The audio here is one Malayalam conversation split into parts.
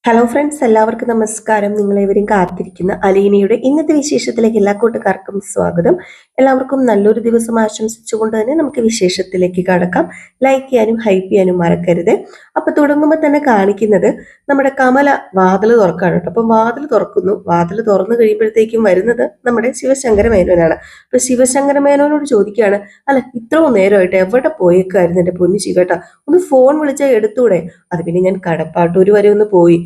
ഹലോ ഫ്രണ്ട്സ്, എല്ലാവർക്കും നമസ്കാരം. നിങ്ങളേവരും കാത്തിരിക്കുന്ന അലീനയുടെ ഇന്നത്തെ വിശേഷത്തിലേക്ക് എല്ലാ കൂട്ടുകാർക്കും സ്വാഗതം. എല്ലാവർക്കും നല്ലൊരു ദിവസം ആശംസിച്ചുകൊണ്ട് തന്നെ നമുക്ക് വിശേഷത്തിലേക്ക് കടക്കാം. ലൈക്ക് ചെയ്യാനും ഹൈപ്പ് ചെയ്യാനും മറക്കരുത്. അപ്പൊ തുടങ്ങുമ്പോൾ തന്നെ കാണിക്കുന്നത് നമ്മുടെ കമല വാതിൽ തുറക്കാണ് കേട്ടോ. അപ്പൊ വാതിൽ തുറക്കുന്നു. വാതിൽ തുറന്നു കഴിയുമ്പോഴത്തേക്കും വരുന്നത് നമ്മുടെ ശിവശങ്കര മേനോനാണ്. അപ്പൊ ശിവശങ്കര മേനോനോട് ചോദിക്കുകയാണ്, അല്ല ഇത്രയും നേരമായിട്ട് എവിടെ പോയേക്കായിരുന്നു എന്റെ പൊന്നു ശിവേട്ടാ, ഒന്ന് ഫോൺ വിളിച്ചാൽ എടുത്തൂടെ? അത് പിന്നെ ഞാൻ കടപ്പാട്ടൂര് വരെ ഒന്ന് പോയി.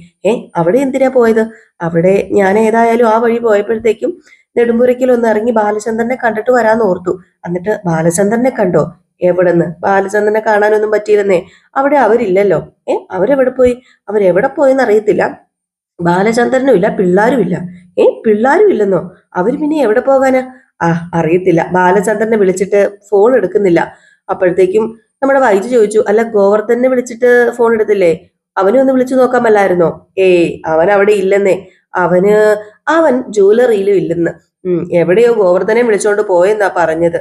അവിടെ എന്തിനാ പോയത്? അവിടെ ഞാൻ ഏതായാലും ആ വഴി പോയപ്പോഴത്തേക്കും നെടുമ്പുരയ്ക്കൽ ഒന്ന് ഇറങ്ങി ബാലചന്ദ്രനെ കണ്ടിട്ട് വരാന്ന് ഓർത്തു. എന്നിട്ട് ബാലചന്ദ്രനെ കണ്ടോ? എവിടെന്ന്? ബാലചന്ദ്രനെ കാണാനൊന്നും പറ്റിയിരുന്നേ. അവിടെ അവരില്ലല്ലോ. അവരെവിടെ പോയി? അവരെവിടെ പോയെന്ന് അറിയത്തില്ല. ബാലചന്ദ്രനും ഇല്ല, പിള്ളാരും ഇല്ല. പിള്ളാരും ഇല്ലെന്നോ? അവര് പിന്നെ എവിടെ പോകാനാ? അറിയത്തില്ല. ബാലചന്ദ്രനെ വിളിച്ചിട്ട് ഫോൺ എടുക്കുന്നില്ല. അപ്പോഴത്തേക്കും നമ്മുടെ വൈജു ചോദിച്ചു, അല്ല ഗോവർദ്ധനെ വിളിച്ചിട്ട് ഫോൺ എടുത്തില്ലേ? അവനെ ഒന്ന് വിളിച്ചു നോക്കാമല്ലായിരുന്നോ? അവൻ അവിടെ ഇല്ലെന്നേ. അവന് അവൻ ജ്വല്ലറിയിലും ഇല്ലെന്ന്. എവിടെയോ ഗോവർദ്ധനെ വിളിച്ചോണ്ട് പോയെന്നാ പറഞ്ഞത്.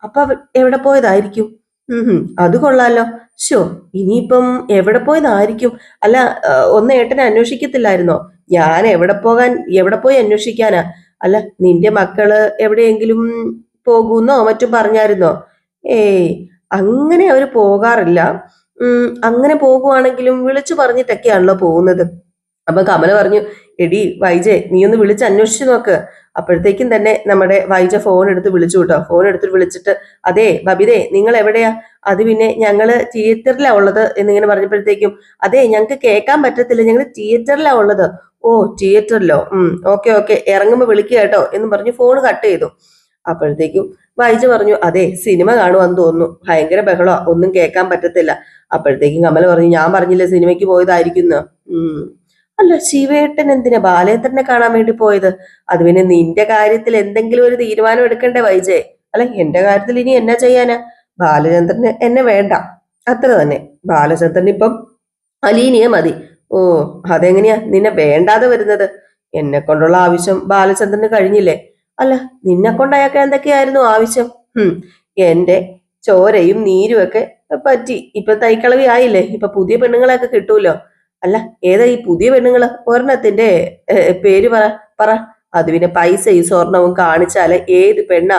അപ്പൊ അവൻ എവിടെ പോയതായിരിക്കും? അത് കൊള്ളാലോ. ഷോ, ഇനിയിപ്പം എവിടെ പോയതായിരിക്കും? അല്ല, ഒന്ന് ഏട്ടനെ അന്വേഷിക്കത്തില്ലായിരുന്നോ? ഞാൻ എവിടെ പോയി അന്വേഷിക്കാനാ? അല്ല, നിന്റെ മക്കള് എവിടെയെങ്കിലും പോകുന്നോ മറ്റും പറഞ്ഞായിരുന്നോ? ഏയ്, അങ്ങനെ അവര് പോകാറില്ല. അങ്ങനെ പോകുവാണെങ്കിലും വിളിച്ചു പറഞ്ഞിട്ടൊക്കെയാണല്ലോ പോകുന്നത്. അപ്പൊ കമല പറഞ്ഞു, എടി വൈജെ, നീ ഒന്ന് വിളിച്ച് അന്വേഷിച്ചു നോക്ക്. അപ്പോഴത്തേക്കും തന്നെ നമ്മുടെ വൈജ ഫോൺ എടുത്ത് വിളിച്ചു കേട്ടോ. ഫോൺ എടുത്തിട്ട് വിളിച്ചിട്ട്, അതെ ബബിതേ, നിങ്ങൾ എവിടെയാ? അത് പിന്നെ ഞങ്ങള് തിയേറ്ററിലാ ഉള്ളത് എന്നിങ്ങനെ പറഞ്ഞപ്പോഴത്തേക്കും, അതെ ഞങ്ങക്ക് കേൾക്കാൻ പറ്റത്തില്ല, ഞങ്ങൾ തിയേറ്ററിലാ ഉള്ളത്. ഓ, തിയേറ്ററിലോ? ഓക്കെ ഓക്കെ, ഇറങ്ങുമ്പോ വിളിക്കുക കേട്ടോ എന്ന് പറഞ്ഞ് ഫോൺ കട്ട് ചെയ്തു. അപ്പോഴത്തേക്കും വൈജ പറഞ്ഞു, അതെ സിനിമ കാണുവാന്ന് തോന്നുന്നു, ഭയങ്കര ബഹളോ, ഒന്നും കേൾക്കാൻ പറ്റത്തില്ല. അപ്പോഴത്തേക്കും കമല പറഞ്ഞു, ഞാൻ പറഞ്ഞില്ലേ സിനിമയ്ക്ക് പോയതായിരിക്കുന്നു. അല്ല, ശിവേട്ടൻ എന്തിനാ ബാലേന്ദ്രനെ കാണാൻ വേണ്ടി പോയത്? അത് പിന്നെ നിന്റെ കാര്യത്തിൽ എന്തെങ്കിലും ഒരു തീരുമാനം എടുക്കണ്ടേ വൈജേ? അല്ല, എന്റെ കാര്യത്തിൽ ഇനി എന്നാ ചെയ്യാനാ? ബാലചന്ദ്രന് എന്നെ വേണ്ട, അത്ര തന്നെ. ബാലചന്ദ്രൻ ഇപ്പം അലീനിയെ മതി. ഓ, അതെങ്ങനെയാ നിന്നെ വേണ്ടാതെ വരുന്നത്? എന്നെ കൊണ്ടുള്ള ആവശ്യം ബാലചന്ദ്രന് കഴിഞ്ഞില്ലേ? അല്ല, നിന്നെ കൊണ്ട് അയാൾക്ക് എന്തൊക്കെയായിരുന്നു ആവശ്യം? എന്റെ ചോരയും നീരും ഒക്കെ പറ്റി ഇപ്പൊ തൈക്കളവി ആയില്ലേ, ഇപ്പൊ പുതിയ പെണ്ണുങ്ങളെയൊക്കെ കിട്ടൂലോ. അല്ല, ഏതാ ഈ പുതിയ പെണ്ണുങ്ങള്? ഒരെണ്ണത്തിന്റെ പേര് പറ പറ. അത് പിന്നെ പൈസയും സ്വർണവും കാണിച്ചാല് ഏത് പെണ്ണാ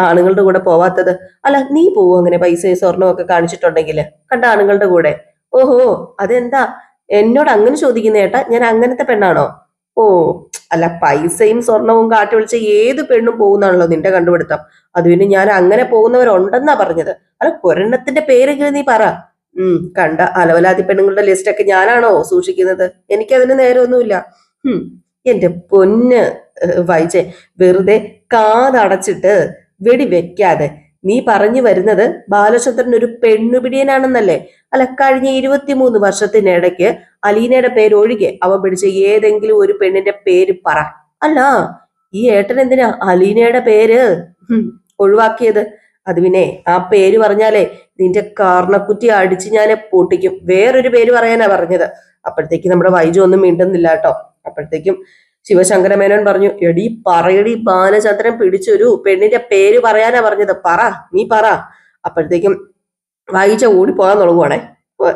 ആണുങ്ങളുടെ കൂടെ പോവാത്തത്? അല്ല, നീ പോവോ അങ്ങനെ പൈസയും സ്വർണവും ഒക്കെ കാണിച്ചിട്ടുണ്ടെങ്കിൽ കണ്ട ആണുങ്ങളുടെ കൂടെ? ഓഹോ, അതെന്താ എന്നോട് അങ്ങനെ ചോദിക്കുന്ന ഏട്ടാ? ഞാൻ അങ്ങനത്തെ പെണ്ണാണോ? ഓ, അല്ല, പൈസയും സ്വർണവും കാട്ടി വിളിച്ച ഏത് പെണ്ണും പോകുന്നാണല്ലോ നിന്റെ കണ്ടുപിടുത്തം. അത് പിന്നെ ഞാൻ അങ്ങനെ പോകുന്നവരുണ്ടെന്നാ പറഞ്ഞത്. അല്ല, ഒരെണ്ണത്തിന്റെ പേരെങ്കിലും നീ പറ. കണ്ട അലവലാതി പെണ്ണുങ്ങളുടെ ലിസ്റ്റ് ഒക്കെ ഞാനാണോ സൂക്ഷിക്കുന്നത്? എനിക്കതിന് നേരമൊന്നുമില്ല. എന്റെ പൊന്ന് വൈജെ, വെറുതെ കാതടച്ചിട്ട് വെടി വെക്കാതെ. നീ പറഞ്ഞു വരുന്നത് ബാലചന്ദ്രൻ ഒരു പെണ്ണുപിടിയനാണെന്നല്ലേ? അല്ല, കഴിഞ്ഞ 23 വർഷത്തിനിടയ്ക്ക് അലീനയുടെ പേര് ഒഴികെ അവൻ പിടിച്ച ഏതെങ്കിലും ഒരു പെണ്ണിന്റെ പേര് പറ. അല്ല, ഈ ഏട്ടൻ എന്തിനാ അലീനയുടെ പേര് ഒഴിവാക്കിയത്? അത് പിന്നെ ആ പേര് പറഞ്ഞാലേ നിന്റെ കാർണക്കുറ്റി അടിച്ച് ഞാൻ പൊട്ടിക്കും. വേറൊരു പേര് പറയാനാ പറഞ്ഞത്. അപ്പോഴത്തേക്ക് നമ്മുടെ വൈജു ഒന്നും മിണ്ടുന്നില്ല കേട്ടോ. അപ്പോഴത്തേക്കും ശിവശങ്കര മേനോൻ പറഞ്ഞു, എടി പറയടി, ബാലചന്ദ്രൻ പിടിച്ചൊരു പെണ്ണിന്റെ പേര് പറയാനാ പറഞ്ഞത്, പറ, നീ പറ. അപ്പോഴത്തേക്കും വൈജ ഓടിപ്പോകാൻ തുടങ്ങുവാണേ.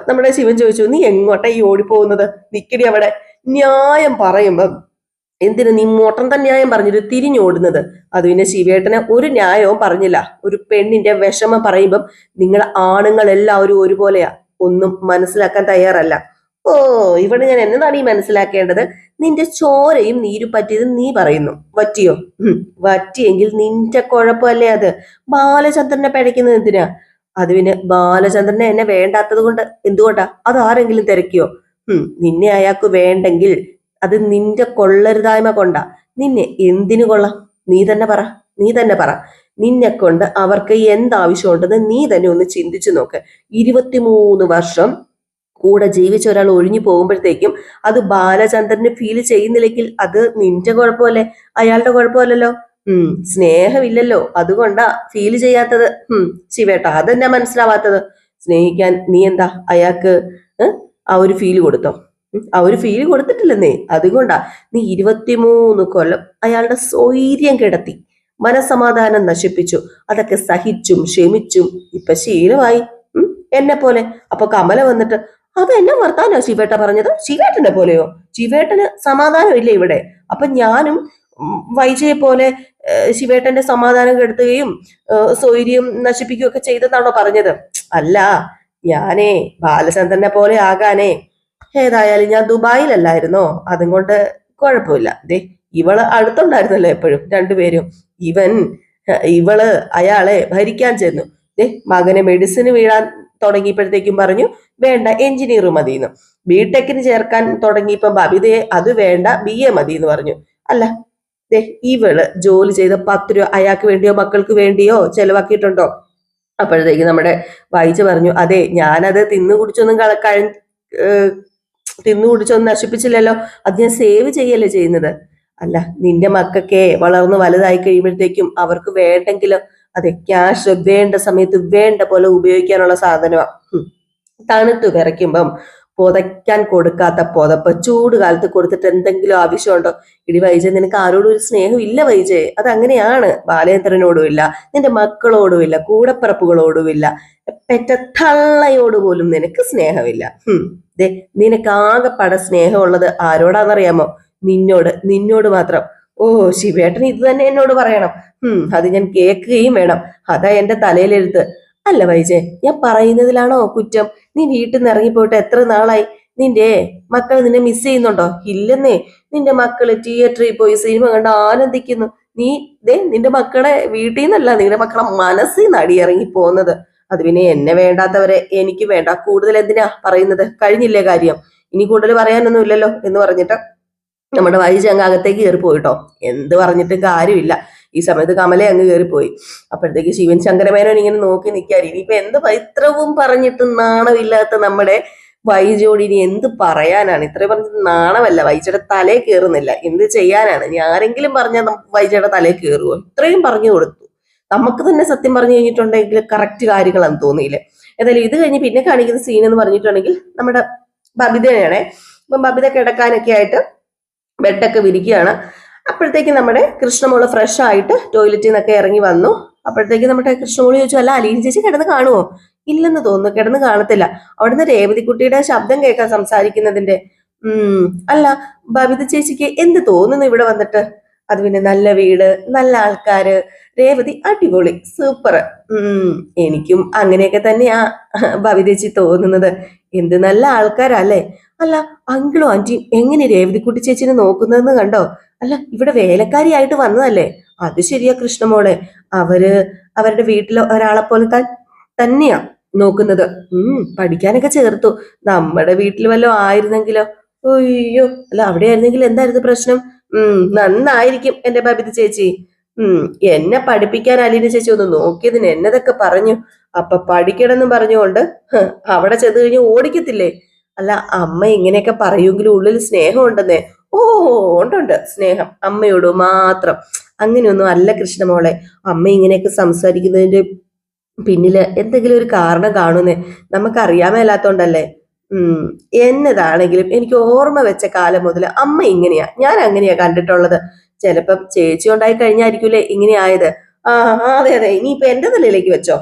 നമ്മുടെ ശിവൻ ചോദിച്ചു, നീ എങ്ങോട്ടാ ഈ ഓടിപ്പോകുന്നത്? നിക്കടി അവിടെ. ന്യായം പറയുമ്പം എന്തിനു നീ മൊട്ടൻ ന്യായം പറഞ്ഞിട്ട് തിരിഞ്ഞോടുന്നത്? അത് പിന്നെ ശിവേട്ടന് ഒരു ന്യായവും പറഞ്ഞില്ല. ഒരു പെണ്ണിന്റെ വിഷമം പറയുമ്പം നിങ്ങൾ ആണുങ്ങൾ എല്ലാവരും ഒരുപോലെയാ, ഒന്നും മനസ്സിലാക്കാൻ തയ്യാറല്ല. ഓ, ഇവിടെ ഞാൻ എന്നതാണ് ഈ മനസ്സിലാക്കേണ്ടത്? നിന്റെ ചോരയും നീരും പറ്റിയത് നീ പറയുന്നു. വറ്റിയോ? വറ്റിയെങ്കിൽ നിന്റെ കുഴപ്പമല്ലേ അത്? ബാലചന്ദ്രനെ പഴയ്ക്കുന്നത് എന്തിനാ? അത് പിന്നെ ബാലചന്ദ്രനെ എന്നെ വേണ്ടാത്തത് കൊണ്ട് എന്തുകൊണ്ടാ? അത് ആരെങ്കിലും തിരക്കിയോ? നിന്നെ അയാൾക്ക് വേണ്ടെങ്കിൽ അത് നിന്റെ കൊള്ളരുതായ്മ കൊണ്ടാ. നിന്നെ എന്തിനു കൊള്ളാം? നീ തന്നെ പറ, നീ തന്നെ പറ. നിന്നെ കൊണ്ട് അവർക്ക് എന്താവശ്യമുണ്ടെന്ന് നീ തന്നെ ഒന്ന് ചിന്തിച്ചു നോക്ക്. 23 വർഷം കൂടെ ജീവിച്ച ഒരാൾ ഒഴിഞ്ഞു പോകുമ്പോഴത്തേക്കും അത് ബാലചന്ദ്രന് ഫീൽ ചെയ്യുന്നില്ലെങ്കിൽ അത് നിന്റെ കുഴപ്പമല്ലേ, അയാളുടെ കുഴപ്പമല്ലല്ലോ. സ്നേഹമില്ലല്ലോ, അതുകൊണ്ടാ ഫീൽ ചെയ്യാത്തത്. ശിവേട്ട, അതെന്നാ മനസ്സിലാവാത്തത്? സ്നേഹിക്കാൻ നീ എന്താ അയാൾക്ക് ആ ഒരു ഫീല് കൊടുത്തോ? ആ ഒരു ഫീല് കൊടുത്തിട്ടില്ലെന്നേ. അതുകൊണ്ടാ നീ 23 കൊല്ലം അയാളുടെ സ്വൈര്യം കിടത്തി, മനസമാധാനം നശിപ്പിച്ചു. അതൊക്കെ സഹിച്ചും ക്ഷമിച്ചും ഇപ്പൊ ശീലമായി എന്നെ പോലെ. അപ്പൊ കമല വന്നിട്ട്, അത് എന്നെ വർത്താനോ ശിവേട്ട പറഞ്ഞത്? ശിവേട്ടനെ പോലെയോ? ശിവേട്ടന് സമാധാനം ഇല്ല ഇവിടെ. അപ്പൊ ഞാനും വൈജയെ പോലെ ശിവേട്ടന്റെ സമാധാനം കെടുത്തുകയും സ്വൈര്യം നശിപ്പിക്കുകയും ഒക്കെ ചെയ്തെന്നാണോ പറഞ്ഞത്? അല്ല, ഞാനേ ബാലചന്ദ്രനെ പോലെ ആകാനേ. ഏതായാലും ഞാൻ ദുബായിലല്ലായിരുന്നോ, അതും കൊണ്ട് കുഴപ്പമില്ല. ദേ, ഇവള് അടുത്തുണ്ടായിരുന്നല്ലോ എപ്പോഴും രണ്ടുപേരും. ഇവൻ ഇവള് അയാളെ ഭരിക്കാൻ ചെന്നു. ദേ, മകനെ മെഡിസിന് വീഴാൻ തുടങ്ങിയപ്പോഴത്തേക്കും പറഞ്ഞു വേണ്ട എഞ്ചിനീയർ മതിയെന്ന്. ബിടെക്കിന് ചേർക്കാൻ തുടങ്ങിയപ്പോ ബബിതയെ അത് വേണ്ട BA മതി എന്ന് പറഞ്ഞു. അല്ല, ദേ, ഇവള് ജോലി ചെയ്ത 10 രൂപ അയാൾക്ക് വേണ്ടിയോ മക്കൾക്ക് വേണ്ടിയോ ചെലവാക്കിയിട്ടുണ്ടോ? അപ്പോഴത്തേക്ക് നമ്മുടെ വായിച്ച് പറഞ്ഞു, അതെ, ഞാനത് തിന്നു കുടിച്ചൊന്നും തിന്നു കുടിച്ചൊന്നും നശിപ്പിച്ചില്ലല്ലോ, അത് ഞാൻ സേവ് ചെയ്യല്ലേ ചെയ്യുന്നത്. അല്ല, നിന്റെ മക്കൾക്ക് വളർന്ന് വലുതായി കഴിയുമ്പോഴത്തേക്കും അവർക്ക് വേണ്ടെങ്കിലോ? അതെ, ക്യാഷ് വേണ്ട സമയത്ത് വേണ്ട പോലെ ഉപയോഗിക്കാനുള്ള സാധനമാണ്. തണുത്ത് വിറയ്ക്കുമ്പം പുതയ്ക്കാൻ കൊടുക്കാത്ത പുതപ്പ് ചൂട് കാലത്ത് കൊടുത്തിട്ട് എന്തെങ്കിലും ആവശ്യമുണ്ടോ? ഇടി വൈജ, നിനക്ക് ആരോടും ഒരു സ്നേഹം ഇല്ല വൈജെ. അത് അങ്ങനെയാണ്. ബാലേന്ദ്രനോടും ഇല്ല, നിന്റെ മക്കളോടും ഇല്ല, കൂടപ്പിറപ്പുകളോടും ഇല്ല, പെറ്റ തള്ളയോട് പോലും നിനക്ക് സ്നേഹമില്ല. ദേ, നിനക്ക് ആകെപ്പാടെ സ്നേഹമുള്ളത് ആരോടാന്നറിയാമോ? നിന്നോട് മാത്രം. ഓ, ശിവേട്ടൻ ഇത് തന്നെ എന്നോട് പറയണം. അത് ഞാൻ കേൾക്കുകയും വേണം. അതാ എന്റെ തലയിലെഴുത്ത്. അല്ല വൈജെ, ഞാൻ പറയുന്നതിലാണോ കുറ്റം? നീ വീട്ടിൽ നിന്ന് ഇറങ്ങിപ്പോയിട്ട് എത്ര നാളായി? നിന്റെ മക്കൾ നിന്നെ മിസ് ചെയ്യുന്നുണ്ടോ? ഇല്ലെന്നേ, നിന്റെ മക്കള് തിയേറ്ററിൽ പോയി സിനിമ കണ്ട് ആനന്ദിക്കുന്നു. നിന്റെ മക്കളെ വീട്ടിൽ നിന്നല്ല, നിന്റെ മക്കളെ മനസ്സിൽ നിന്ന് അടിയിറങ്ങി പോകുന്നത്. അത് പിന്നെ എന്നെ വേണ്ടാത്തവരെ എനിക്ക് വേണ്ട. കൂടുതൽ എന്തിനാ പറയുന്നത്? കഴിഞ്ഞില്ലേ കാര്യം? ഇനി കൂടുതൽ പറയാനൊന്നും ഇല്ലല്ലോ എന്ന് പറഞ്ഞിട്ട് നമ്മുടെ വൈജ അങ്ങ് അകത്തേക്ക് കയറി പോയിട്ടോ. എന്ത് പറഞ്ഞിട്ടും കാര്യമില്ല. ഈ സമയത്ത് കമല അങ്ങ് കയറിപ്പോയി. അപ്പോഴത്തേക്ക് ശിവൻ ശങ്കരമേനോൻ ഇങ്ങനെ നോക്കി നിൽക്കാറ്. ഇനിയിപ്പൊ എന്ത് ഇത്രവും പറഞ്ഞിട്ട് നാണമില്ലാത്ത നമ്മുടെ വൈജോട് ഇനി എന്ത് പറയാനാണ്? ഇത്രയും പറഞ്ഞിട്ട് നാണമല്ല, വൈജയുടെ തലേ കയറുന്നില്ല. എന്ത് ചെയ്യാനാണ്? ഇനി ആരെങ്കിലും പറഞ്ഞാൽ വൈജയുടെ തലേ കയറുമോ? ഇത്രയും പറഞ്ഞു കൊടുത്തു. നമുക്ക് തന്നെ സത്യം പറഞ്ഞു കഴിഞ്ഞിട്ടുണ്ടെങ്കിൽ കറക്റ്റ് കാര്യങ്ങളാന്ന് തോന്നിയില്ലേ. ഏതായാലും ഇത് കഴിഞ്ഞ് പിന്നെ കാണിക്കുന്ന സീൻ എന്ന് പറഞ്ഞിട്ടുണ്ടെങ്കിൽ നമ്മുടെ ബബിതയാണേ. അപ്പം ബബിത കിടക്കാനൊക്കെ ആയിട്ട് ബെഡൊക്കെ വിരിക്കുകയാണ്. അപ്പോഴത്തേക്ക് നമ്മുടെ കൃഷ്ണമോള് ഫ്രഷ് ആയിട്ട് ടോയ്ലറ്റിൽ നിന്നൊക്കെ ഇറങ്ങി വന്നു. അപ്പോഴത്തേക്ക് നമ്മുടെ കൃഷ്ണമോള് ചോദിച്ചു, അല്ല അലീന ചേച്ചി കിടന്ന് കാണുമോ? ഇല്ലെന്ന് തോന്നുന്നു, കിടന്ന് കാണത്തില്ല. അവിടുന്ന് രേവതിക്കുട്ടിയുടെ ശബ്ദം കേൾക്കാൻ സംസാരിക്കുന്നതിന്റെ. അല്ല, ബബിത ചേച്ചിക്ക് എന്ത് തോന്നുന്നു ഇവിടെ വന്നിട്ട്? അത് പിന്നെ നല്ല വീട്, നല്ല ആൾക്കാര്, രേവതി അടിപൊളി, സൂപ്പർ. എനിക്കും അങ്ങനെയൊക്കെ തന്നെയാ ബബിത ചേച്ചി തോന്നുന്നത്. എന്ത് നല്ല ആൾക്കാരല്ലേ? അല്ല, അങ്കിളും ആന്റിയും എങ്ങനെ രേവതിക്കുട്ടി ചേച്ചിനെ നോക്കുന്നതെന്ന് കണ്ടോ? അല്ല, ഇവിടെ വേലക്കാരിയായിട്ട് വന്നതല്ലേ? അത് ശരിയാ കൃഷ്ണമോളെ, അവരുടെ വീട്ടിലെ ഒരാളെ പോലെ തന്നെയാ നോക്കുന്നത്. പഠിക്കാനൊക്കെ ചേർത്തു. നമ്മുടെ വീട്ടിൽ വല്ലതും ആയിരുന്നെങ്കിലോ? അയ്യോ, അല്ല അവിടെ ആയിരുന്നെങ്കിൽ എന്തായിരുന്നു പ്രശ്നം? നന്നായിരിക്കും എന്റെ ബബിത ചേച്ചി. എന്നെ പഠിപ്പിക്കാൻ അലീന ചേച്ചി ഒന്ന് നോക്കിയതിന് എന്നതൊക്കെ പറഞ്ഞു. അപ്പൊ പഠിക്കണമെന്നും പറഞ്ഞുകൊണ്ട് അവിടെ ചെന്ന് കഴിഞ്ഞ് ഓടിക്കത്തില്ലേ? അല്ല, അമ്മ ഇങ്ങനെയൊക്കെ പറയുമെങ്കിലും ഉള്ളിൽ സ്നേഹം ഉണ്ടെന്നേ. ഓ, ഉണ്ട് സ്നേഹം, അമ്മയോട് മാത്രം. അങ്ങനെയൊന്നും അല്ല കൃഷ്ണമോളെ. അമ്മ ഇങ്ങനെയൊക്കെ സംസാരിക്കുന്നതിന്റെ പിന്നില് എന്തെങ്കിലും ഒരു കാരണം കാണുന്നേ. നമുക്കറിയാൻ മേലാത്തോണ്ടല്ലേ. എന്നതാണെങ്കിലും എനിക്ക് ഓർമ്മ വെച്ച കാലം മുതൽ അമ്മ ഇങ്ങനെയാ, ഞാൻ അങ്ങനെയാ കണ്ടിട്ടുള്ളത്. ചിലപ്പം ചേച്ചി ഉണ്ടായി കഴിഞ്ഞായിരിക്കൂലേ ഇങ്ങനെ ആയത്. അതെ അതെ, ഇനിയിപ്പൊ എന്റെ തലയിലേക്ക് വെച്ചോ.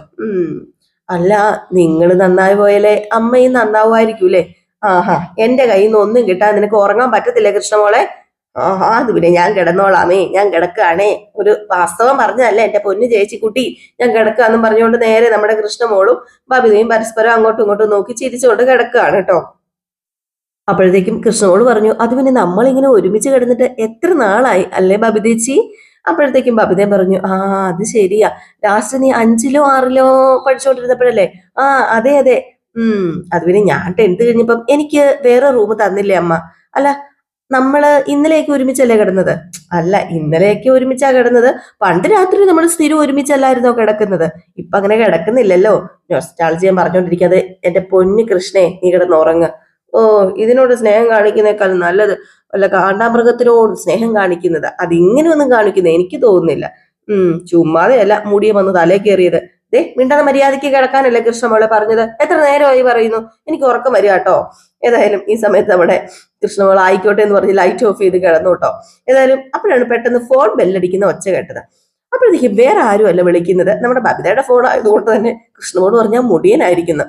അല്ല, നിങ്ങൾ നന്നായി പോയാലേ അമ്മയും നന്നാവുമായിരിക്കൂലേ? എന്റെ കയ്യിൽ നിന്ന് ഒന്നും കിട്ടാൻ നിനക്ക് ഉറങ്ങാൻ പറ്റത്തില്ലേ കൃഷ്ണമോളെ? അത് പിന്നെ ഞാൻ കിടന്നോളാമേ, ഞാൻ കിടക്കാണേ. ഒരു വാസ്തവം പറഞ്ഞല്ലേ എന്റെ പൊന്നു ചേച്ചിക്കുട്ടി, ഞാൻ കിടക്കാന്നും പറഞ്ഞുകൊണ്ട് നേരെ നമ്മുടെ കൃഷ്ണമോളും ബബിതയും പരസ്പരം അങ്ങോട്ടും ഇങ്ങോട്ടും നോക്കി ചിരിച്ചുകൊണ്ട് കിടക്കുകയാണ് കേട്ടോ. അപ്പോഴത്തേക്കും കൃഷ്ണമോള് പറഞ്ഞു, അത് പിന്നെ നമ്മളിങ്ങനെ ഒരുമിച്ച് കിടന്നിട്ട് എത്ര നാളായി അല്ലേ ബബിതേച്ചി? അപ്പോഴത്തേക്കും ബബിതയും പറഞ്ഞു, അത് ശരിയാ, ലാസ്റ്റ് നീ 5ലോ 6ലോ പഠിച്ചുകൊണ്ടിരുന്നപ്പോഴല്ലേ? അതെ അതെ. അത് പിന്നെ ഞാൻ 10th കഴിഞ്ഞപ്പം എനിക്ക് വേറെ റൂം തന്നില്ലേ അമ്മ? അല്ല, നമ്മള് ഇന്നലെയൊക്കെ ഒരുമിച്ചല്ലേ കിടന്നത്? അല്ല, ഇന്നലെയൊക്കെ ഒരുമിച്ചാ കിടന്നത്. പണ്ട് രാത്രി നമ്മൾ സ്ഥിരം ഒരുമിച്ചല്ലായിരുന്നോ കിടക്കുന്നത്? ഇപ്പൊ അങ്ങനെ കിടക്കുന്നില്ലല്ലോ. നൊസ്റ്റാൾജിയ പറഞ്ഞോണ്ടിരിക്കാതെ എന്റെ പൊന്നു കൃഷ്ണേ, നീ കിടന്നുറങ്ങ്. ഇതിനോട് സ്നേഹം കാണിക്കുന്നേക്കാൾ നല്ലത് വല്ല കാണ്ടാമൃഗത്തിനോട് സ്നേഹം കാണിക്കുന്നത്. അതിങ്ങനെയൊന്നും കാണിക്കുന്നത് എനിക്ക് തോന്നുന്നില്ല. ചുമ്മാതെയല്ല മുടിയെ വന്ന് തലേ കയറിയത്. മിണ്ടാതെ മര്യാദയ്ക്ക് കിടക്കാനല്ലേ കൃഷ്ണമോളെ പറഞ്ഞത്? എത്ര നേരമായി പറയുന്നു? എനിക്ക് ഉറക്കം വരിക കേട്ടോ. ഏതായാലും ഈ സമയത്ത് നമ്മുടെ കൃഷ്ണമോൾ ആയിക്കോട്ടെ എന്ന് പറഞ്ഞ് ലൈറ്റ് ഓഫ് ചെയ്ത് കിടന്നു കേട്ടോ. ഏതായാലും അപ്പോഴാണ് പെട്ടെന്ന് ഫോൺ ബെല്ലടിക്കുന്ന ഒച്ച കേട്ടത്. അപ്പോഴത്തേക്ക് വേറെ ആരും അല്ല വിളിക്കുന്നത്, നമ്മുടെ ബബിതയുടെ ഫോൺ ആയതുകൊണ്ട് തന്നെ കൃഷ്ണമോട് പറഞ്ഞാൽ മുടിയനായിരിക്കുന്നു.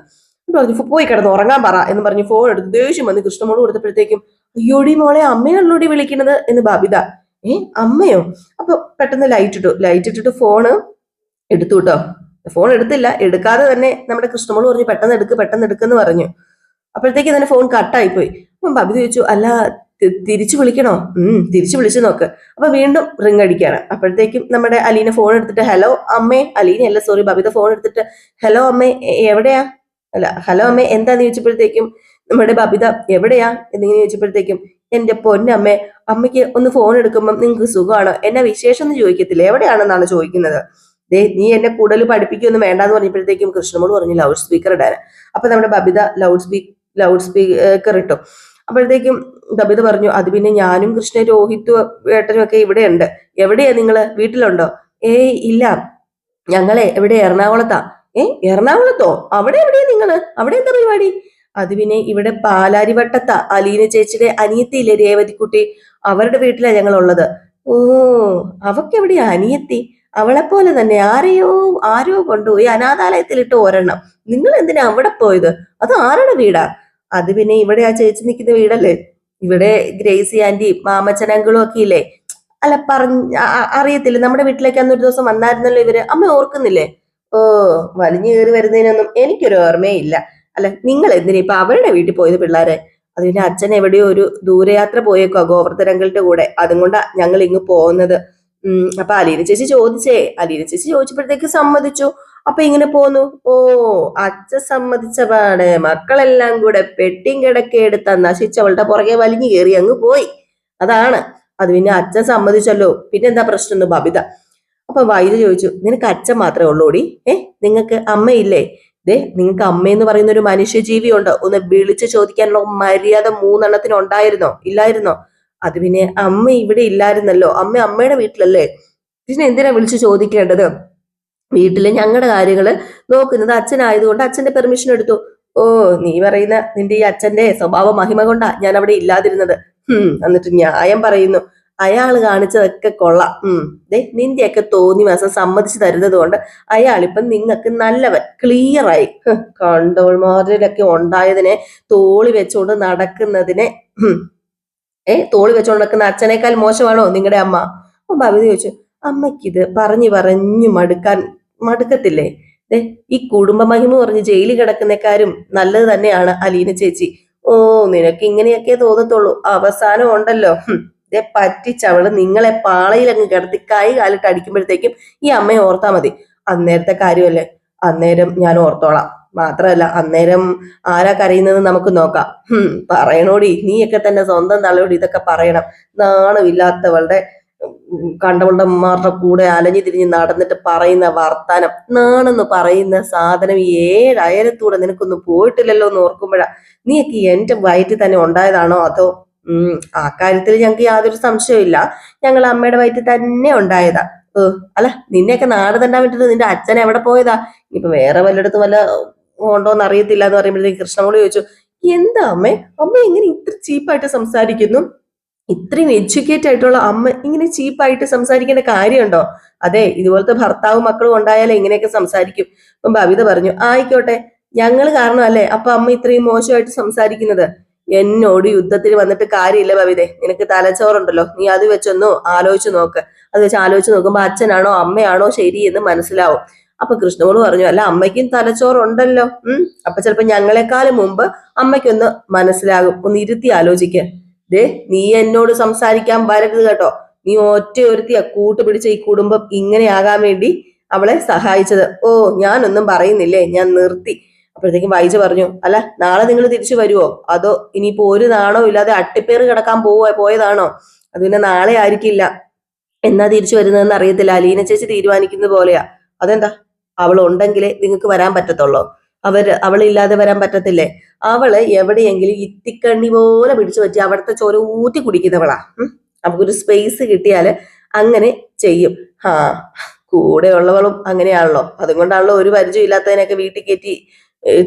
പറഞ്ഞു പോയി കിടന്ന് ഉറങ്ങാൻ പറ എന്ന് പറഞ്ഞ് ഫോൺ എടുത്ത് ദേഷ്യം വന്ന് കൃഷ്ണമോള് കൊടുത്തപ്പോഴത്തേക്കും അയ്യോടി മോളെ അമ്മയാണല്ലോടി വിളിക്കണത് എന്ന് ബബിത. അമ്മയോ? അപ്പൊ പെട്ടെന്ന് ലൈറ്റ് ഇട്ടിട്ട് ഫോണ് എടുത്തു കേട്ടോ. ഫോൺ എടുത്തില്ല, എടുക്കാതെ തന്നെ നമ്മുടെ കൃഷ്ണമോള് പറഞ്ഞു പെട്ടെന്ന് എടുക്കെന്ന് പറഞ്ഞു. അപ്പോഴത്തേക്ക് തന്നെ ഫോൺ കട്ടായിപ്പോയി. അപ്പം ബബിത ചോദിച്ചു അല്ല തിരിച്ചു വിളിക്കണോ? തിരിച്ചു വിളിച്ചു നോക്ക്. അപ്പൊ വീണ്ടും റിങ് അടിക്കുകയാണ്. അപ്പോഴത്തേക്കും നമ്മുടെ അലീന ഫോൺ എടുത്തിട്ട് ഹലോ അമ്മേ, അലീന അല്ല സോറി ബബിത ഫോൺ എടുത്തിട്ട് ഹലോ അമ്മേ എവിടെയാ, അല്ല ഹലോ അമ്മേ എന്താന്ന് ചോദിച്ചപ്പോഴത്തേക്കും നമ്മുടെ ബബിത എവിടെയാ എന്നിങ്ങനെ ചോദിച്ചപ്പോഴത്തേക്കും എന്റെ പൊന്നമ്മേ, അമ്മയ്ക്ക് ഒന്ന് ഫോൺ എടുക്കുമ്പോൾ നിങ്ങൾക്ക് സുഖമാണോ, എന്നാ വിശേഷം എന്ന് ചോദിക്കത്തില്ല, എവിടെയാണെന്നാണ് ചോദിക്കുന്നത്. നീ എന്നെ കൂടുതൽ പഠിപ്പിക്കൊന്നും വേണ്ടാന്ന് പറഞ്ഞപ്പോഴത്തേക്കും കൃഷ്ണമോള് പറഞ്ഞു ലൗഡ് സ്പീക്കർ ഇടാൻ. അപ്പൊ നമ്മുടെ ബബിത ലൗഡ് സ്പീക്കർ ഇട്ടു. അപ്പോഴത്തേക്കും ബബിത പറഞ്ഞു അത് പിന്നെ ഞാനും കൃഷ്ണ രോഹിത്തും ഏട്ടനും ഒക്കെ ഇവിടെ ഉണ്ട്. എവിടെയാ നിങ്ങള്, വീട്ടിലുണ്ടോ? ഇല്ല, ഞങ്ങളെ എവിടെ എറണാകുളത്താ. എറണാകുളത്തോ? അവിടെ എവിടെയാ നിങ്ങള്, അവിടെ എന്താ പരിപാടി? അത് പിന്നെ ഇവിടെ പാലാരിവട്ടത്താ അലീന ചേച്ചിയുടെ അനിയത്തിയില്ലേ രേവതിക്കുട്ടി, അവരുടെ വീട്ടിലാ ഞങ്ങൾ ഉള്ളത്. ഓ, അവക്കെവിടെയാ അനിയത്തി? അവളെപ്പോലെ തന്നെ ആരോ കൊണ്ടുപോയി അനാഥാലയത്തിലിട്ട് ഒരെണ്ണം. നിങ്ങൾ എന്തിനാ അവിടെ പോയത്? അത് ആരുടെ വീടാ? അത് പിന്നെ ഇവിടെ ആ ചേച്ചി നിൽക്കുന്ന വീടല്ലേ, ഇവിടെ ഗ്രേസി ആന്റി മാമച്ചനങ്കളും ഒക്കെ ഇല്ലേ. അല്ല അറിയത്തില്ല, നമ്മുടെ വീട്ടിലേക്ക് അന്നൊരു ദിവസം വന്നായിരുന്നല്ലോ ഇവര്, അമ്മ ഓർക്കുന്നില്ലേ? ഓ, വലിഞ്ഞു കയറി വരുന്നതിനൊന്നും എനിക്കൊരു ഓർമ്മേ ഇല്ല. അല്ല നിങ്ങൾ എന്തിനാ ഇപ്പൊ അവരുടെ വീട്ടിൽ പോയത് പിള്ളേരെ? അത് പിന്നെ അച്ഛൻ എവിടെയോ ഒരു ദൂരയാത്ര പോയേക്കോ ഗോവർദ്ധനങ്ങളുടെ കൂടെ, അതുകൊണ്ടാ ഞങ്ങൾ ഇങ്ങ് പോകുന്നത്. അപ്പൊ അലീന ചേച്ചി ചോദിച്ചപ്പോഴത്തേക്ക് സമ്മതിച്ചു. അപ്പൊ ഇങ്ങനെ പോന്നു. ഓ, അച്ഛൻ സമ്മതിച്ച പാടെ മക്കളെല്ലാം കൂടെ പെട്ടിയും കിടക്കെടുത്ത നശിച്ചവളുടെ പുറകെ വലിഞ്ഞു കയറി അങ്ങ് പോയി. അതാണ്. അത് പിന്നെ അച്ഛൻ സമ്മതിച്ചല്ലോ, പിന്നെന്താ പ്രശ്നം എന്ന് ബബിത. അപ്പൊ വൈദ്യ ചോദിച്ചു നിനക്ക് അച്ഛൻ മാത്രമേ ഉള്ളൂടി, നിങ്ങൾക്ക് അമ്മയില്ലേ? നിങ്ങൾക്ക് അമ്മയെന്ന് പറയുന്ന ഒരു മനുഷ്യജീവി ഉണ്ട്, ഒന്ന് വിളിച്ചു ചോദിക്കാനുള്ള മര്യാദ 3 ഉണ്ടായിരുന്നോ? ഇല്ലായിരുന്നോ? അത് പിന്നെ അമ്മ ഇവിടെ ഇല്ലായിരുന്നല്ലോ, അമ്മയുടെ വീട്ടിലല്ലേ, പിന്നെ എന്തിനാ വിളിച്ചു ചോദിക്കേണ്ടത്? വീട്ടില് ഞങ്ങളുടെ കാര്യങ്ങള് നോക്കുന്നത് അച്ഛനായതുകൊണ്ട് അച്ഛന്റെ പെർമിഷൻ എടുത്തു. ഓ, നീ പറയുന്ന നിന്റെ ഈ അച്ഛന്റെ സ്വഭാവ മഹിമ കൊണ്ടാ ഞാൻ അവിടെ ഇല്ലാതിരുന്നത്. എന്നിട്ട് ന്യായം പറയുന്നു. അയാൾ കാണിച്ചതൊക്കെ കൊള്ളാം. നിന്റെയൊക്കെ തോന്നിവാസം സമ്മതിച്ചു തരുന്നത് കൊണ്ട് അയാളിപ്പം നിങ്ങൾക്ക് നല്ലവൻ, ക്ലിയറായി. കണ്ടോൾമാരിലൊക്കെ ഉണ്ടായതിനെ തോളി വെച്ചുകൊണ്ട് നടക്കുന്നതിനെ തോളി വെച്ചുകൊണ്ട് നടക്കുന്ന അച്ഛനേക്കാൾ മോശമാണോ നിങ്ങളുടെ അമ്മ? അപ്പൊ ഭവിത ചോദിച്ചു അമ്മയ്ക്കിത് പറഞ്ഞു മടുക്കത്തില്ലേ? ഈ കുടുംബ മഹിമ പറഞ്ഞ് ജയിലിൽ കിടക്കുന്നേക്കാരും നല്ലത് തന്നെയാണ് അലീന ചേച്ചി. ഓ, നിനക്ക് ഇങ്ങനെയൊക്കെ തോന്നത്തുള്ളൂ, അവസാനം ഉണ്ടല്ലോ പറ്റിച്ചവള് നിങ്ങളെ പാളയിൽ അങ്ങ് കിടത്തി കൈ കാലിട്ട് അടിക്കുമ്പോഴത്തേക്കും ഈ അമ്മയെ ഓർത്താ മതി. അന്നേരത്തെ കാര്യമല്ലേ, അന്നേരം ഞാൻ ഓർത്തോളാം. മാത്രമല്ല അന്നേരം ആരാ കരയുന്നത് നമുക്ക് നോക്കാം. പറയണോടി, നീയൊക്കെ തന്നെ സ്വന്തം തലയോട് ഇതൊക്കെ പറയണം. നാണമില്ലാത്തവളുടെ കണ്ടവളുടെ ഉമ്മാരുടെ കൂടെ അലഞ്ഞു തിരിഞ്ഞ് നടന്നിട്ട് പറയുന്ന വർത്താനം. നാണെന്ന് പറയുന്ന സാധനം 7 അയലത്തൂടെ നിനക്കൊന്നും പോയിട്ടില്ലല്ലോ എന്ന് ഓർക്കുമ്പോഴാ. നീയൊക്കെ എന്റെ വയറ്റിൽ തന്നെ ഉണ്ടായതാണോ? അതോ ആ കാര്യത്തിൽ ഞങ്ങൾക്ക് യാതൊരു സംശയമില്ല, ഞങ്ങൾ അമ്മയുടെ വയറ്റിൽ തന്നെ ഉണ്ടായതാ. അല്ല നിന്നെയൊക്കെ നാട് തന്നെ വിട്ടിട്ട് നിന്റെ അച്ഛൻ എവിടെ പോയതാ? ഇപ്പൊ വേറെ വല്ലയിടത്തും വല്ല ഉണ്ടോന്ന് അറിയത്തില്ല എന്ന് പറയുമ്പോഴത്തേക്ക് കൃഷ്ണമോള് ചോദിച്ചു എന്താ അമ്മ എങ്ങനെ ഇത്ര ചീപ്പായിട്ട് സംസാരിക്കുന്നു? ഇത്രയും എഡ്യൂക്കേറ്റ് ആയിട്ടുള്ള അമ്മ ഇങ്ങനെ ചീപ്പായിട്ട് സംസാരിക്കേണ്ട കാര്യമുണ്ടോ? അതെ, ഇതുപോലത്തെ ഭർത്താവും മക്കളും ഉണ്ടായാലേ ഇങ്ങനെയൊക്കെ സംസാരിക്കും. അപ്പം ബബിത പറഞ്ഞു ആയിക്കോട്ടെ, ഞങ്ങൾ കാരണമല്ലേ അപ്പൊ അമ്മ ഇത്രയും മോശമായിട്ട് സംസാരിക്കുന്നത്? എന്നോട് യുദ്ധത്തിന് വന്നിട്ട് കാര്യമില്ല ബബിതേ, നിനക്ക് തലച്ചോറുണ്ടല്ലോ, നീ അത് വെച്ചൊന്നു ആലോചിച്ച് നോക്ക്. അത് വെച്ച് ആലോചിച്ച് നോക്കുമ്പോ അച്ഛനാണോ അമ്മയാണോ ശരി എന്ന് മനസ്സിലാവും. അപ്പൊ കൃഷ്ണമോള് പറഞ്ഞു അല്ല അമ്മയ്ക്കും തലച്ചോറുണ്ടല്ലോ. അപ്പൊ ചിലപ്പോ ഞങ്ങളെക്കാളും മുമ്പ് അമ്മയ്ക്കൊന്ന് മനസ്സിലാകും, ഒന്ന് ഇരുത്തി ആലോചിക്കുക. നീ എന്നോട് സംസാരിക്കാൻ വരരുത് കേട്ടോ. നീ ഒറ്റ ഒരുത്തിയ കൂട്ടുപിടിച്ച ഈ കുടുംബം ഇങ്ങനെയാകാൻ വേണ്ടി അവളെ സഹായിച്ചത്. ഓ, ഞാനൊന്നും പറയുന്നില്ലേ, ഞാൻ നിർത്തി. അപ്പോഴത്തേക്കും വൈജ പറഞ്ഞു അല്ല നാളെ നിങ്ങൾ തിരിച്ചു വരുവോ, അതോ ഇനിയിപ്പോ ഒരു നാണോ ഇല്ലാതെ അട്ടിപ്പേറ് കിടക്കാൻ പോയതാണോ? അത് പിന്നെ നാളെ ആയിരിക്കില്ല, എന്നാ തിരിച്ചു വരുന്നതെന്ന് അറിയത്തില്ല, അലീന ചേച്ചി തീരുമാനിക്കുന്നത് പോലെയാ. അതെന്താ, അവൾ ഉണ്ടെങ്കിലേ നിങ്ങൾക്ക് വരാൻ പറ്റത്തുള്ളൂ, അവളില്ലാതെ വരാൻ പറ്റത്തില്ലേ? അവള് എവിടെയെങ്കിലും ഇത്തിക്കണ്ണി പോലെ പിടിച്ചു പറ്റി അവിടുത്തെ ചോര ഊറ്റി കുടിക്കുന്നവളാ. നമുക്കൊരു സ്പേസ് കിട്ടിയാല് അങ്ങനെ ചെയ്യും. കൂടെ ഉള്ളവളും അങ്ങനെയാണല്ലോ, അതുകൊണ്ടാണല്ലോ ഒരു പരിചയം ഇല്ലാത്തതിനൊക്കെ വീട്ടിൽ കയറ്റി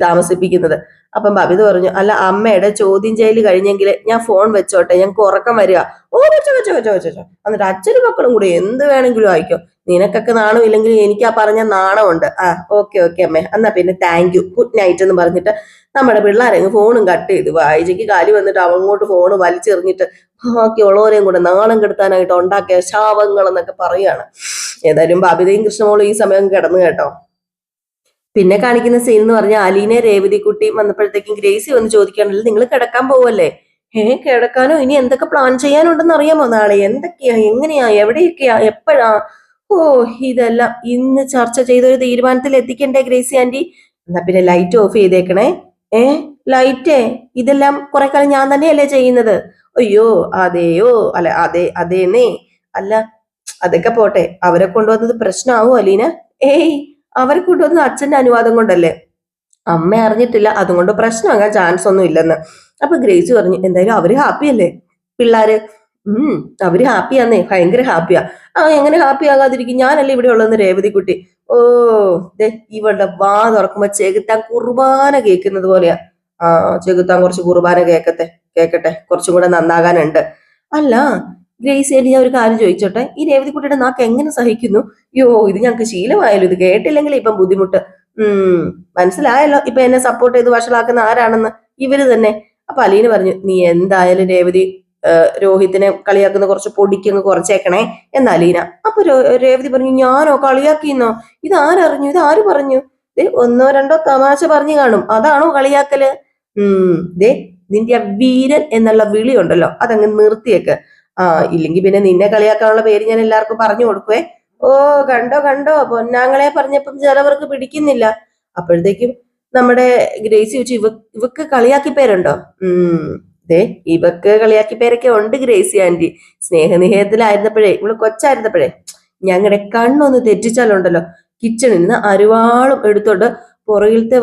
താമസിപ്പിക്കുന്നത്. അപ്പം ബബിത പറഞ്ഞു അല്ല അമ്മയുടെ ചോദ്യം ചെയ്യൽ കഴിഞ്ഞെങ്കിൽ ഞാൻ ഫോൺ വെച്ചോട്ടെ, ഞങ്ങൾക്ക് ഉറക്കം വരിക. ഓ, വെച്ചോ. എന്നിട്ട് അച്ഛനും മക്കളും കൂടി എന്ത് വേണമെങ്കിലും ആയിക്കോ, നിനക്കൊക്കെ നാണം ഇല്ലെങ്കിൽ എനിക്ക് ആ പറഞ്ഞ നാണമുണ്ട്. ആ ഓക്കെ ഓക്കെ അമ്മേ, എന്നാ പിന്നെ താങ്ക് യു, ഗുഡ് നൈറ്റ് എന്ന് പറഞ്ഞിട്ട് നമ്മുടെ പിള്ളേരെങ്ങ് ഫോണും കട്ട് ചെയ്തു. വായിച്ചയ്ക്ക് കാലി വന്നിട്ട് അങ്ങോട്ട് ഫോണ് വലിച്ചെറിഞ്ഞിട്ട് ബാക്കിയുള്ളവരെയും കൂടെ നാണം കെടുത്താനായിട്ട് ഉണ്ടാക്കിയ ശാപങ്ങൾ എന്നൊക്കെ പറയാണ്. ഏതായാലും ബബിതയും കൃഷ്ണമോളും ഈ സമയം കിടന്നു കേട്ടോ. പിന്നെ കാണിക്കുന്ന സീൻ എന്ന് പറഞ്ഞാൽ അലീനെ രേവതി കുട്ടി വന്നപ്പോഴത്തേക്കും ഗ്രേസി വന്ന് ചോദിക്കാണല്ലോ, നിങ്ങൾ കിടക്കാൻ പോവല്ലേ? കിടക്കാനോ? ഇനി എന്തൊക്കെ പ്ലാൻ ചെയ്യാനുണ്ടെന്ന് അറിയാമോ? നാളെ എന്തൊക്കെയാ, എങ്ങനെയാ, എവിടെയൊക്കെയാ, എപ്പോഴാ? ഓ, ഇതെല്ലാം ഇന്ന് ചർച്ച ചെയ്തൊരു തീരുമാനത്തിൽ എത്തിക്കണ്ടേ ഗ്രേസി ആന്റി? എന്നാ പിന്നെ ലൈറ്റ് ഓഫ് ചെയ്തേക്കണേ. ഏ ലൈറ്റേ, ഇതെല്ലാം കുറെ കാലം ഞാൻ തന്നെയല്ലേ ചെയ്യുന്നത്? അയ്യോ അതെയോ, അല്ല അതേന്നേ. അല്ല അതൊക്കെ പോട്ടെ, അവരെ കൊണ്ടുവന്നത് പ്രശ്നമാവോ അലീന? ഏയ്, അവരെ കൊണ്ടുവന്നത് അച്ഛന്റെ അനുവാദം കൊണ്ടല്ലേ, അമ്മ അറിഞ്ഞിട്ടില്ല, അതുകൊണ്ട് പ്രശ്നമാകാൻ ചാൻസ് ഒന്നും ഇല്ലെന്ന്. അപ്പൊ ഗ്രേസ് പറഞ്ഞു, എന്തായാലും അവര് ഹാപ്പിയല്ലേ പിള്ളാര്? അവര് ഹാപ്പിയാന്നേ, ഭയങ്കര ഹാപ്പിയാ. എങ്ങനെ ഹാപ്പി ആകാതിരിക്കും, ഞാനല്ലേ ഇവിടെ ഉള്ളതെന്ന് രേവതി കുട്ടി. ഓ, ഇവളുടെ വാ തുറക്കുമ്പോ ചെകുത്താൻ കുർബാന കേൾക്കുന്നത് പോലെയാ. ചെകുത്താൻ കുറച്ച് കുർബാന കേക്കട്ടെ, കുറച്ചും കൂടെ നന്നാകാനുണ്ട്. അല്ല ഗ്രേസ്, ഞാൻ ഒരു കാര്യം ചോദിച്ചോട്ടെ, ഈ രേവതി കുട്ടിയുടെ നാക്ക് എങ്ങനെ സഹിക്കുന്നു? യോ, ഇത് ഞങ്ങൾക്ക് ശീലമായാലും ഇത് കേട്ടില്ലെങ്കിൽ ഇപ്പം ബുദ്ധിമുട്ട്. മനസ്സിലായല്ലോ ഇപ്പൊ എന്നെ സപ്പോർട്ട് ചെയ്ത് വഷളാക്കുന്ന ആരാണെന്ന്, ഇവര് തന്നെ. അപ്പൊ അലീന പറഞ്ഞു, നീ എന്തായാലും രേവതി രോഹിത്തിനെ കളിയാക്കുന്ന കുറച്ച് പൊടിക്കങ്ങ് കുറച്ചേക്കണേ എന്ന് അലീന. അപ്പൊ രേവതി പറഞ്ഞു, ഞാനോ കളിയാക്കിന്നോ? ഇതാരറിഞ്ഞു, ഇതാര് പറഞ്ഞു? ഒന്നോ രണ്ടോ തമാശ പറഞ്ഞു കാണും, അതാണോ കളിയാക്കല്? ദേ നിന്റെ ആ വീരൻ എന്നുള്ള വിളി ഉണ്ടല്ലോ, അതങ്ങ് നിർത്തിയേക്ക്. ഇല്ലെങ്കിൽ പിന്നെ നിന്നെ കളിയാക്കാനുള്ള പേര് ഞാൻ എല്ലാവർക്കും പറഞ്ഞു കൊടുക്കുവേ. ഓ, കണ്ടോ പൊന്നാങ്ങളെ പറഞ്ഞപ്പം ചിലവർക്ക് പിടിക്കുന്നില്ല. അപ്പോഴത്തേക്കും നമ്മുടെ ഗ്രേസി ചോദിച്ചു, ഇവക്ക് കളിയാക്കി പേരുണ്ടോ? ഇവക്ക് കളിയാക്കി പേരൊക്കെ ഉണ്ട് ഗ്രേസി ആന്റി. സ്നേഹനിഹയത്തിലായിരുന്നപ്പോഴേ, ഇവള് കൊച്ചായിരുന്നപ്പോഴേ ഞങ്ങളുടെ കണ്ണൊന്ന് തെറ്റിച്ചാലുണ്ടല്ലോ, കിച്ചണിൽ നിന്ന് അരിവാളും എടുത്തോണ്ട് പുറകിലത്തെ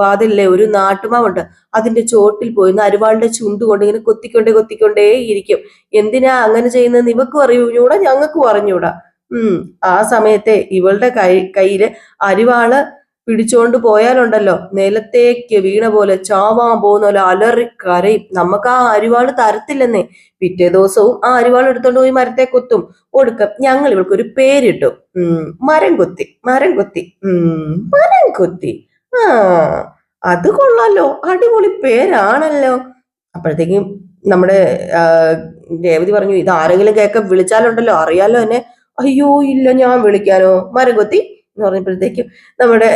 വാതിലിലെ ഒരു നാട്ടുമാവുണ്ട്, അതിന്റെ ചോട്ടിൽ പോയിന്ന് അരിവാളിന്റെ ചുണ്ട് കൊണ്ട് ഇങ്ങനെ കൊത്തിക്കൊണ്ടേ ഇരിക്കും. എന്തിനാ അങ്ങനെ ചെയ്യുന്നതെന്ന് ഇവക്കും അറിയൂടാ, ഞങ്ങൾക്കും അറിഞ്ഞൂടാ. ആ സമയത്തെ ഇവളുടെ കയ്യില് അരിവാള് പിടിച്ചോണ്ട് പോയാലുണ്ടല്ലോ, നിലത്തേക്ക് വീണ പോലെ ചാവാൻ പോകുന്ന പോലെ അലറിക്കരയും. നമുക്ക് ആ അരിവാള് തരത്തില്ലെന്നേ. പിറ്റേ ദിവസവും ആ അരിവാൾ എടുത്തോണ്ട് പോയി മരത്തെ കൊത്തും. ഒടുക്കം ഞങ്ങൾ ഇവൾക്ക് ഒരു പേരിട്ടു, മരം കൊത്തി. മരം കൊത്തി. ആ, അത് കൊള്ളാലോ, അടിപൊളി പേരാണല്ലോ. അപ്പോഴത്തേക്കും നമ്മുടെ രേവതി പറഞ്ഞു, ഇത് ആരെങ്കിലും കേൾക്കാൻ വിളിച്ചാലുണ്ടല്ലോ അറിയാലോ എന്നെ. അയ്യോ ഇല്ല, ഞാൻ വിളിക്കാനോ? മരം കൊത്തി എന്ന് പറഞ്ഞപ്പോഴത്തേക്കും നമ്മുടെ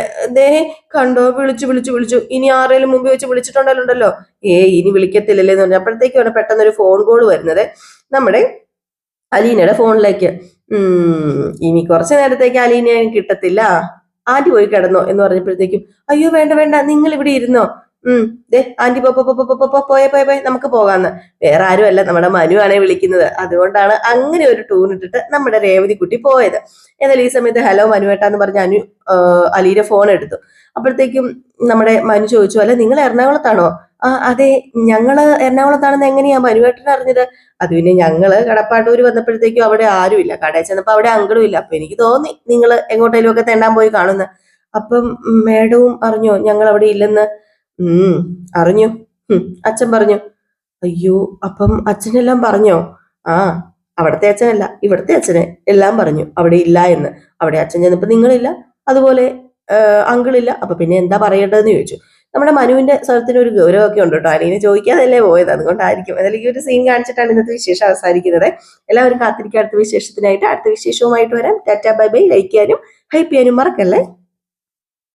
കണ്ടോ, വിളിച്ചു. ഇനി ആരെങ്കിലും മുമ്പ് വെച്ച് വിളിച്ചിട്ടുണ്ടല്ലോ, ഇനി വിളിക്കത്തില്ലല്ലേ എന്ന് പറഞ്ഞു. അപ്പോഴത്തേക്കും അവിടെ പെട്ടെന്നൊരു ഫോൺ കോൾ വരുന്നത് നമ്മുടെ അലീനയുടെ ഫോണിലേക്ക്. ഇനി കുറച്ചു നേരത്തേക്ക് അലീനയെ കിട്ടത്തില്ല, ആന്റി പോയി കിടന്നോ എന്ന് പറഞ്ഞപ്പോഴത്തേക്കും, അയ്യോ വേണ്ട, നിങ്ങൾ ഇവിടെ ഇരുന്നോ. ആന്റി പോയെ നമുക്ക് പോകാന്ന്. വേറെ ആരും അല്ല, നമ്മുടെ മനു ആണേ വിളിക്കുന്നത്. അതുകൊണ്ടാണ് അങ്ങനെ ഒരു ടൂൺ ഇട്ടിട്ട് നമ്മുടെ രേവതി കുട്ടി പോയത്. എന്നാൽ ഈ സമയത്ത് ഹലോ മനുവേട്ടാന്ന് പറഞ്ഞ അലീന ഫോൺ എടുത്തു. അപ്പോഴത്തേക്കും നമ്മുടെ മനു ചോദിച്ചു, അല്ല നിങ്ങൾ എറണാകുളത്താണോ? അതെ, ഞങ്ങള് എറണാകുളത്താണെന്ന് എങ്ങനെയാ മനുവേട്ടൻ അറിഞ്ഞത്? അത് പിന്നെ ഞങ്ങള് കടപ്പാട്ടൂര് വന്നപ്പോഴത്തേക്കും അവിടെ ആരുമില്ല, കടയിൽ ചെന്നപ്പോ അവിടെ അങ്കിളും ഇല്ല. അപ്പൊ എനിക്ക് തോന്നി നിങ്ങൾ എങ്ങോട്ടേലും ഒക്കെ തെണ്ടാൻ പോയി കാണുന്ന. അപ്പം മേഡവും അറിഞ്ഞോ ഞങ്ങൾ അവിടെ ഇല്ലെന്ന്? അറിഞ്ഞു, അച്ഛൻ പറഞ്ഞു. അയ്യോ, അപ്പം അച്ഛനെല്ലാം പറഞ്ഞോ? അവിടത്തെ അച്ഛനല്ല, ഇവിടത്തെ അച്ഛനെ എല്ലാം പറഞ്ഞു അവിടെ ഇല്ല എന്ന്. അവിടെ അച്ഛൻ ചെന്നപ്പോ നിങ്ങളില്ല, അതുപോലെ അങ്കിളില്ല. അപ്പൊ പിന്നെ എന്താ പറയേണ്ടതെന്ന് ചോദിച്ചു. നമ്മുടെ മനുവിന്റെ സ്വരത്തിന് ഒരു ഗൗരവമൊക്കെ ഉണ്ട് കേട്ടോ, അലീനെ ചോദിക്കാതല്ലേ പോയത്, അതുകൊണ്ടായിരിക്കും. അതിൽ ഈ ഒരു സീൻ കാണിച്ചിട്ടാണ് ഇന്നത്തെ വിശേഷം അവസാനിക്കുന്നത്. എല്ലാവരും കാത്തിരിക്കുക അടുത്ത വിശേഷത്തിനായിട്ട്. അടുത്ത വിശേഷവുമായിട്ട് വരാം. Tata bye bye. ലൈക്ക് ചെയ്യാനും ഹൈപ്പ് ചെയ്യാനും മറക്കല്ലേ.